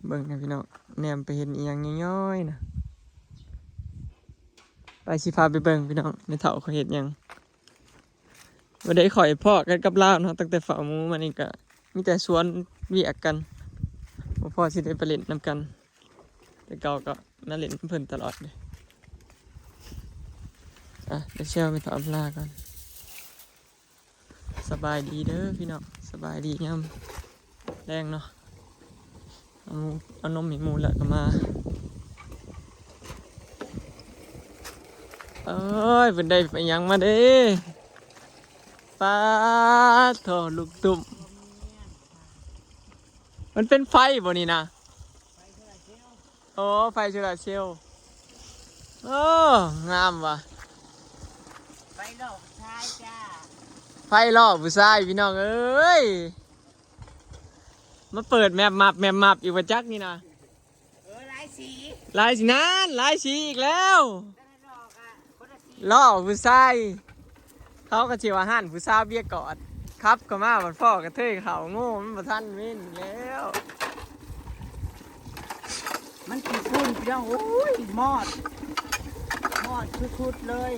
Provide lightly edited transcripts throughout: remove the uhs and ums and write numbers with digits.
เบิ่งนะพี่น้องแนมไปเห็นอีหยังย่อยๆนะไปสิพาไปเบิ่งพี่น้องในเถาเขาเห็นยังวันได้ข่อยพ่อกันกับลาวเนาะตั้งแต่ฝ่ามือมานี่ก็มีแต่สวนเวียกกันพ่อสิได้ไปเล่นนำกันแต่เก่าก็มาเล่นเพิ่นตลอดเลยเดี๋ยวเชี่ยวไปถอดลาก่อนสบายดีเด้อพี่น้องสบายดีย่ำแรงเนาะเอานมหมูแล้วก็มาเอ้ยเป็นได้ไปยังมาเด้ปลาทอลูกตุ่มมันเป็นไฟบ่นี่นะโอ้ไฟโซลาร์เซลล์โอ้งามว่ะไฟหลอกชายจ้าไฟล่อผู้ชายพี่น้องเอ้ยมาเปิดแมปมับอีกว่าจักนี่นะลายสีลายสีนั้นลายสีอีกแล้วล่อผู้ชายเขาก็เชียวอาหารผู้ชายเบี้ยกอดครับก็มาบัดพ่อกระเทยเขาโง่มันบ่ทันเว้นแล้วมันขี้ฝุ่นพี่น้องโอ้ยมอดชุดๆเลย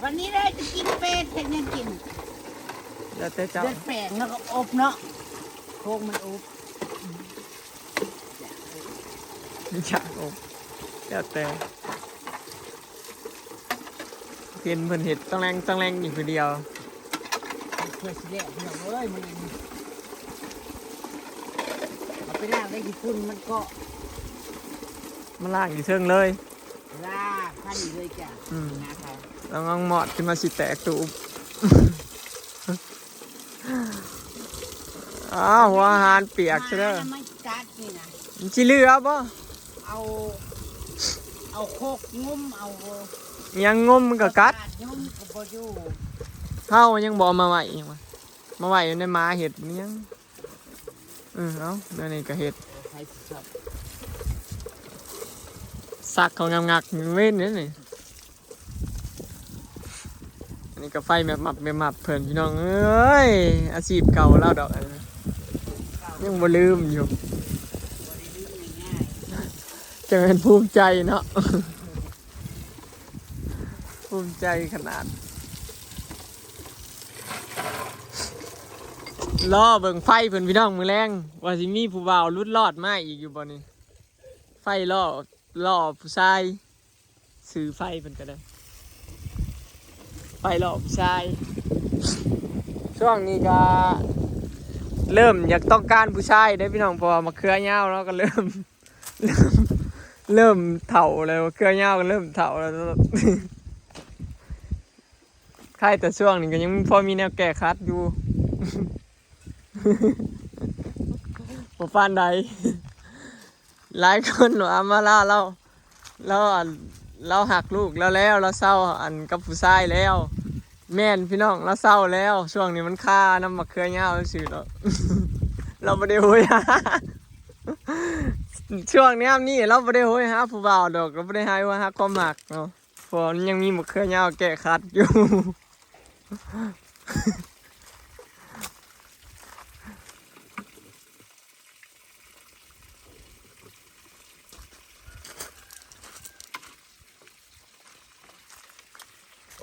วันนี้เลยจะกินเป็ดเห็นยังกินเดี๋ยวเจ้าเดือดแป้งแล้วก็อบเนาะโค้งมันอบไม่อยากอบเดี๋ยวแต่เห็นเพิ่นเห็ดต้องแรงอยู่คนเดียวเพื่อสิแหละพี่น้องเอ้ยมันเอาไปล้างได้ขี้ฝุ่นมันก็มันล่างอยู่เชิงเลย ลากพันอยู่เลยจ้ะนะครับแล้วงหมอดขึ้นมาสิแตกตูบหัวอาหารเปียกใช่ไหมไม่กัดนี่นะมันชิเลือบ่เอาโคกงุ้มเอายังงมกับกัดงุ้มกับบ่อยู่เท่ายังบ่มาไหวยังมาไหวอยู่ในม้าเห็ดนี่ยังเอาเนี่ก็เห็ดสักเขางักเว้นนี่อันนี้ก็ไฟแมบเพิ่นพี่น้องเอ้ยอาชีพเก่าเล่าดอกยังบ่ลืมอยู่จะเป็นภูมิใจเนาะภูมิใจขนาดล่อเบิ่งไฟเพิ่นพี่น้องมือแรงว่าสิมีผู้บ่าวรุดรอดมาอีกอยู่บ่นี่ไฟล่อผู้ชายซื้อไฟเพิ่นก็ได้ไฟล่อผู้ชายช่วงนี้ก็เริ่มอยากต้องการผู้ชายได้พี่น้องพอมาเครือเงาแล้วก็เริ่มเฒ่าเลยเครือเงาก็เริ่มเฒ่าแล้วใครแต่ช่วงนี้ก็ยังพอมีแนวแก้คัดอยู่ผมฟันใดหลายคนว่ามาล่าเราหักลูกแล้วเราเศร้าอันกับผู้ชายแล้วแม่นพี่น้องเราเศร้าแล้วช่วงนี้มันฆ่าน้ำมะเขือเงาสื่อเราไม่ได้โหยหาช่วงนี้นี่เราไม่ได้โหยหาผู้บ่าวดอกเราไม่ได้หายว่าหาความหมักเนาะเพราะยังมีมะเขือเงาแก้คัดอยู่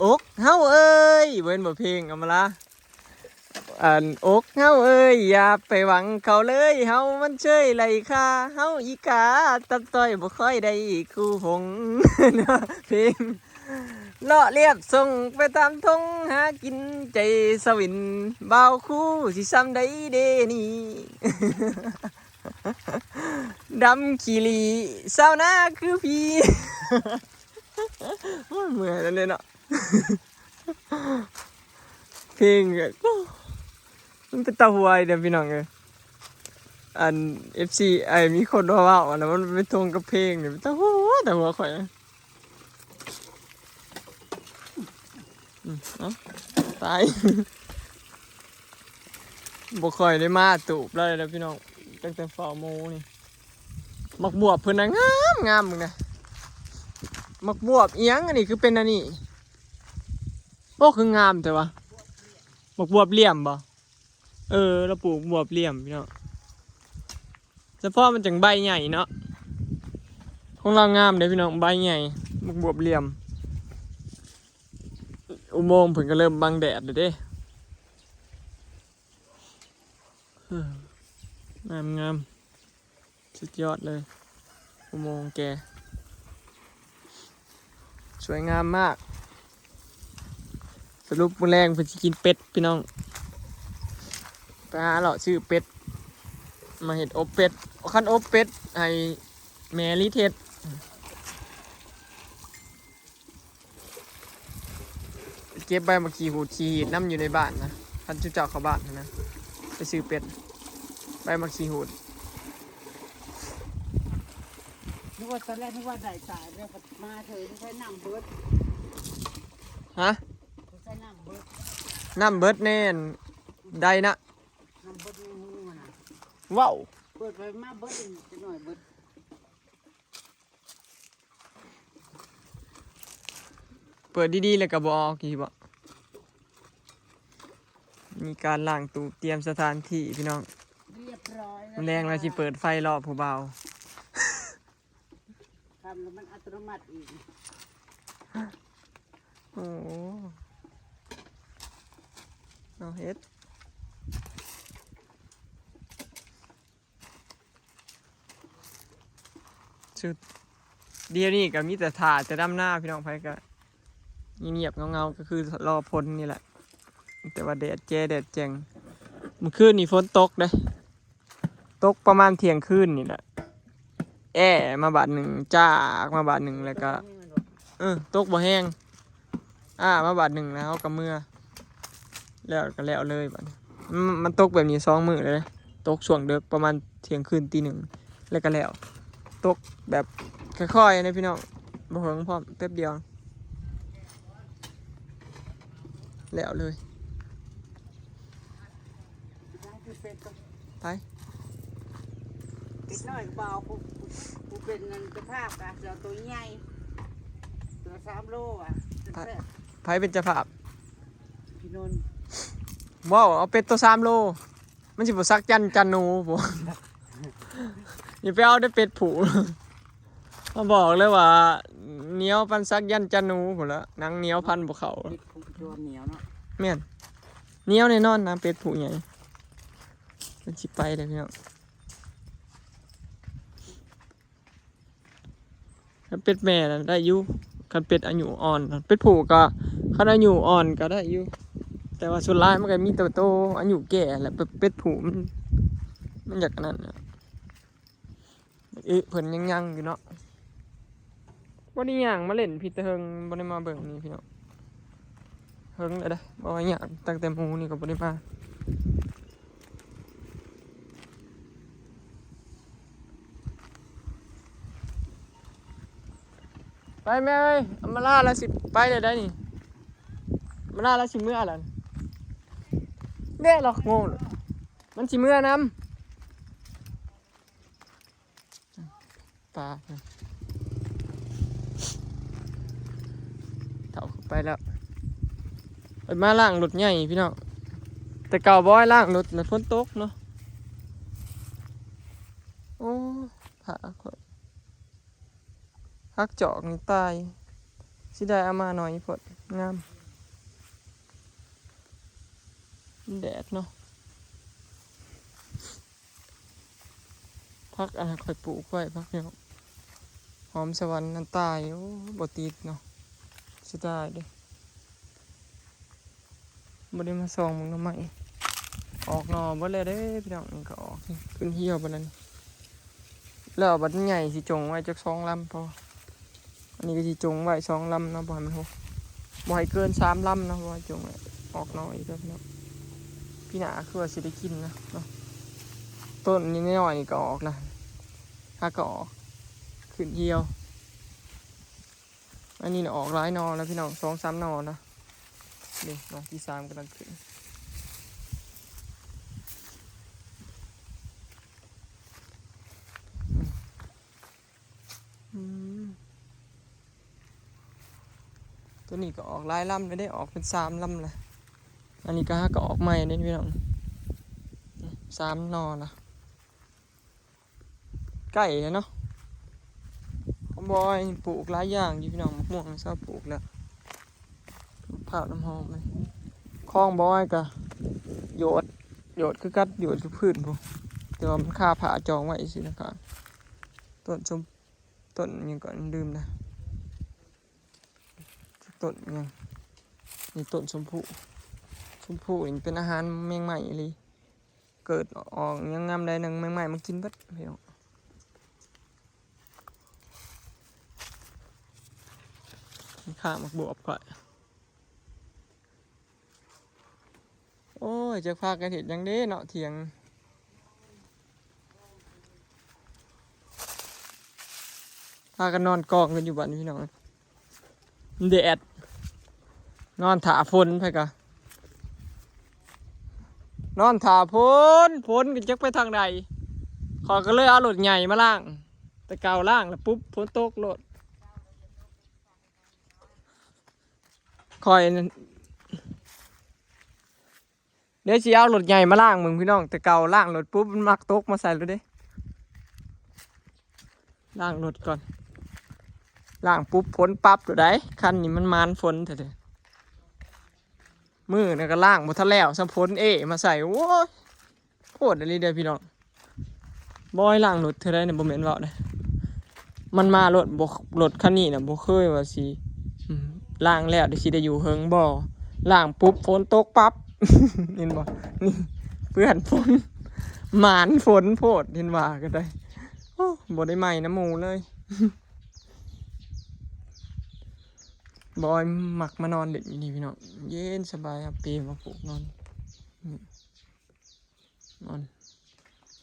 อกเฮาเอ้ยเว้นบ่เพลงเอามาละอกเฮาเอ้ยอย่าไปหวังเขาเลยเฮามันเชยไหลค่าเฮาอีกาตับต้อยบ่ค่อยได้คู่หงเพลงเลาะเรียบส่งไปตามทงหากินใจสวินเบาคู่สิซ้ำได้เดนี่ดำขี้ลีสาวนาคือพี่เหมือนนั่นเลยเนาะเพลงมันเป็นตาหวยเดี๋ยวพี่น้องเลยFC มีคนว่าอันนั้นมันไม่ตรงกับเพลงเนี่ยตาหัวข่อยตายบ่ค่อยได้มาตูบเลยนะพี่น้องตั้งแต่ฝ่าโมนี่มักบวบเพิ่นน่ะงามมึงนะมักบวบเอียงอันนี้คือเป็นอันนี้โอ้คืองามแต่ว่ามักบวบเหลี่ยมบ่เราปลูกบวบเหลี่ยมพี่น้อง ฉพาะมันจังใบใหญ่เนาะของเรางามเด้พี่น้องใบใหญ่มุกบวบเหลี่ยมอุโมงค์เพิ่นก็เริ่มบังแดดเลยเด้งามงามสุดยอดเลยอุโมงค์แกสวยงามมากสรุปมื้อแรงเพิ่นสิกินเป็ดพี่น้องไปหาเลาะซื้อเป็ดมาเห็ดอบเป็ดคันอบเป็ดให้แม่ลิเทศเก็บใบมะขีหูดขีหีดน้ำอยู่ในบ้านนะคันจุเจ้าเข้าบ้านนะไปซื้อเป็ดใบมะขีหูด นึกว่าตอนแรกนึกว่าได้ตายแล้วมาเถอะใช้น้ำเบิด ฮะ ใช้น้ำเบิด น้ำเบิดแน่นได้นะ น้ำเบิดในหูมันนะ ว้าว เปิดไปมาเบิดจะหน่อยเบิด เปิดดีๆเลยกับบอกี่บ่มีการล้างตู้เตรียมสถานที่พี่น้อง เรียบร้อย มันแรงแล้วที่เปิดไฟรอผู้เบา ทำแล้วมันอัตโนมัติอีก โอ้โหเอาเฮ็ดสุดเดียวนี่ก็มีแต่ถ่าจะดำหน้าพี่น้องไผก็เงียบๆเงาๆก็คือรอพ้นนี่แหละแต่ว่าแดดแจ้งเมื่อคืนนี่ฝนตกเด้ตกประมาณเที่ยงคืนนี่แหละมาบาทหนึ่งจากมาบาทหนึ่งแล้วก็ตกบ่แห้งมาบาทหนึ่งแล้วกับเมื่อแล้วก็แล้วเลยบัดนี้มันตกแบบนี้2 มื้อเลยตกช่วงเดึกประมาณเที่ยงคืนตี 1แล้วก็แล้วตกแบบค่อยๆนะพี่น้องบ่เฮิงพร้อมแป๊บเดียวแล้วเลยไป ติดหน่อยเบากูเป็นเงินกระภาพกะเสือตัวใหญ่ตัว3 โลอ่ะ ไผเป็นเจ้าภาพ พี่นนท์ ว้าวเอาเป็ดตัว3 โลมันสิบ่ซักจันนูบ่ อย่าไปเอาได้เป็ดผูมาบอกเลยว่าเหนียวปันซักจันนูพุ่นละหนังเหนียวพันบ่เข้า ติดตัวเหนียวเนาะ แม่นเหนียวแน่นอนนะเป็ดผูใหญ่มันสิไปเลยพี่น้องถ้าเป็ดแม่น่ะได้อยู่คันเป็ดอายุอ่อนเป็ดผูก็คันอายุอ่อนก็ได้อยู่แต่ว่าส่วนหลายมันก็มีโตอายุแก่แหละเป็ดผูมันอยากนั้นน่ะเพิ่นยังอยู่เนาะบ่ได้ย่างมาเล่นพี่ตะเฮิงบ่ได้มาเบิ่งนี่พี่น้องเฮิงเลยเด้อบ่ว่าย่างตั้งแต่หมู่นี่ก็บ่ได้มาไปแม่เอ้ยเอามาล่าละสิไปเลยได้นี่มาล่าละสิเมื่อล่ะเด้หรอกโง่เลยมันสิเมื่อนำปลาเท่าไปแล้วไปมาล่างรถใหญ่พี่น้องแต่เก่าบ่อยล่างรถน่ะฝนตกเนาะโอ้ผ่าข่อยฮักจอกนี่ตายสิได้เอามาหน่อยพอดงามแดดเนาะพักค่อยปลูกไว้พักเนี่ยหอมสวรรค์นั่นตายโอ้บ่ติดเนาะสิได้เด้บ่ได้มาส่องมึงทำไมออกหน่อบ่เลยเด้พี่น้องนี่ก็ออกนี่ขึ้นเหี่ยวบ่นั่นแล้วบัดใหญ่สิจงไว้จัก2 ลำพออันนี้ก็สิจงไว้2 ลำเนาะบ่ให้มันโหบ่ให้เกิน3 ลำเนาะบ่ให้จงไว้ออกหน่ออีกแล้วพี่น้องพี่หน้าคือว่าสิได้กินนะเนาะต้นนี้น้อยๆนี่ก็ออกละถ้าก็ออกขึ้นเหี่ยวอันนี้น่ะออกหลายหน่อแล้วพี่น้อง2-3 หน่อนะนี่หน่อที่3กำลังขึ้นตัวนี้ก็ออกหลายลำเลยได้ออกเป็น3 ลำเลยอันนี้ก็ห้าก็ออกใหม่ได้พี่น้อง3 หน่อนะ ใกล้แล้วเนาะบอยปลูกหลายอย่างอยู่พี่น้องมะม่วงชอบปลูกแล้วมะพร้าวน้ำหอมเลยคลองบอยก็โยดคือกัดโยดคือพืชพวกแต่ว่ามันค่าผ่าจองไว้สินะครับต้นชมต้นยังก่อนลืมนะต้นยังนี่ต้นชมพู่นี่เป็นอาหารแมงใหม่เลยเกิดออกยังงามใดหนึ่งแมงใหม่มากินบัดพี่น้องข้ามักบวบก่อนโอ้ยจะพากันเห็นยังเด้เนาะเถียงพากันนอนกองกันอยู่บ้านพี่น้องแดดนอนถาฝนไปกะนอนถาฝนกันจักไปทางใดขอก็เลยเอารถใหญ่มาล่างแต่เก่าล่างแล้วปุ๊บฝนตกรถคอยเดี๋ยวสิเอารถใหญ่มาล่างมึงพี่น้องแต่เก่าล่างรถปุ๊บมันมักตกมาใส่รถเด้ล่างรถก่อนล่างปุ๊บฝนปั๊บอยู่ได้คันนี้มันมานฝนเถอะมือนี่ก็ล่างหมดทันแล้วสัมฝนมาใส่โอ้ยโคตรอะไรเด้อพี่น้องบอยล่างรถเธอได้เนี่ยบ่แม่นเว้าเด้มันมารถบ่รถคันนี้น่ะบ่เคยว่าสิล่างแล้วได้สิได้อยู่เฮิงบ่ล่างปุ๊บฝนตกปั๊บ เห็นบ่นี่เพื่อนฝนหมานฝนโพดเห็นว่าก็ได้โอ้บ่ได้ใหม่น้ำหมูเลย บอยหมักมานอนเด็กอยู่นี่พี่น้องเย็นสบายครับเปรมาปลูกนอน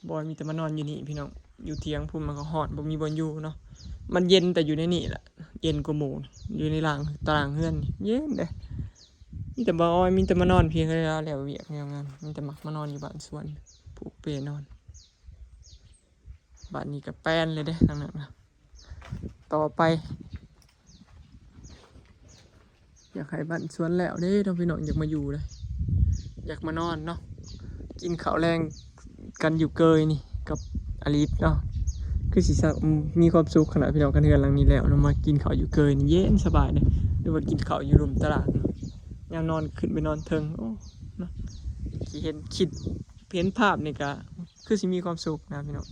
บอยมีแต่มานอนอยู่นี่พี่น้องอยู่เทียงพุ่มมันก็หอดบ่มีบอลอยู่เนาะมันเย็นแต่อยู่ในนี่แหละเย็นกว่าหมูอยู่ในตารางเฮือนเย็นเด้มีแต่บอยมีแต่มานอนเพียงแค่แล้วเวียกงานมีแต่หมักมานอนอยู่บ้านสวนปลูกเปรนอนบ้านนี้กับแป้นเลยเด้ทางนั้นนะต่อไปอยากให้บ้านสวนแล้วเด้ทำพี่น้องอยากมาอยู่เลยอยากมานอนเนาะกินข้าวแรงกันอยู่เกยนี่กับอลิสเนาะคือสิมีความสุขขนาดพี่น้องกันเทือนหลังนี้แล้วเรามากินข้าวอยู่เกยนี่เย็นสบายเลยหรือว่ากินข้าวอยู่รุมตลาดยามนอนขึ้นไปนอนเทิงโอ้เนาะเห็นคิดเห็นภาพนี่ก็คือสิมีความสุขนะพี่น้อง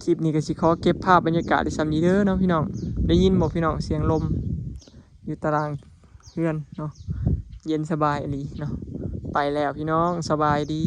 คลิปนี้ก็สิขอเก็บภาพบรรยากาศในซ้ำนี้เด้อเนาะพี่น้องได้ยินบอกพี่น้องเสียงลมอยู่ตารางเฮือนเนาะเย็นสบายอีหลีเนาะไปแล้วพี่น้องสบายดี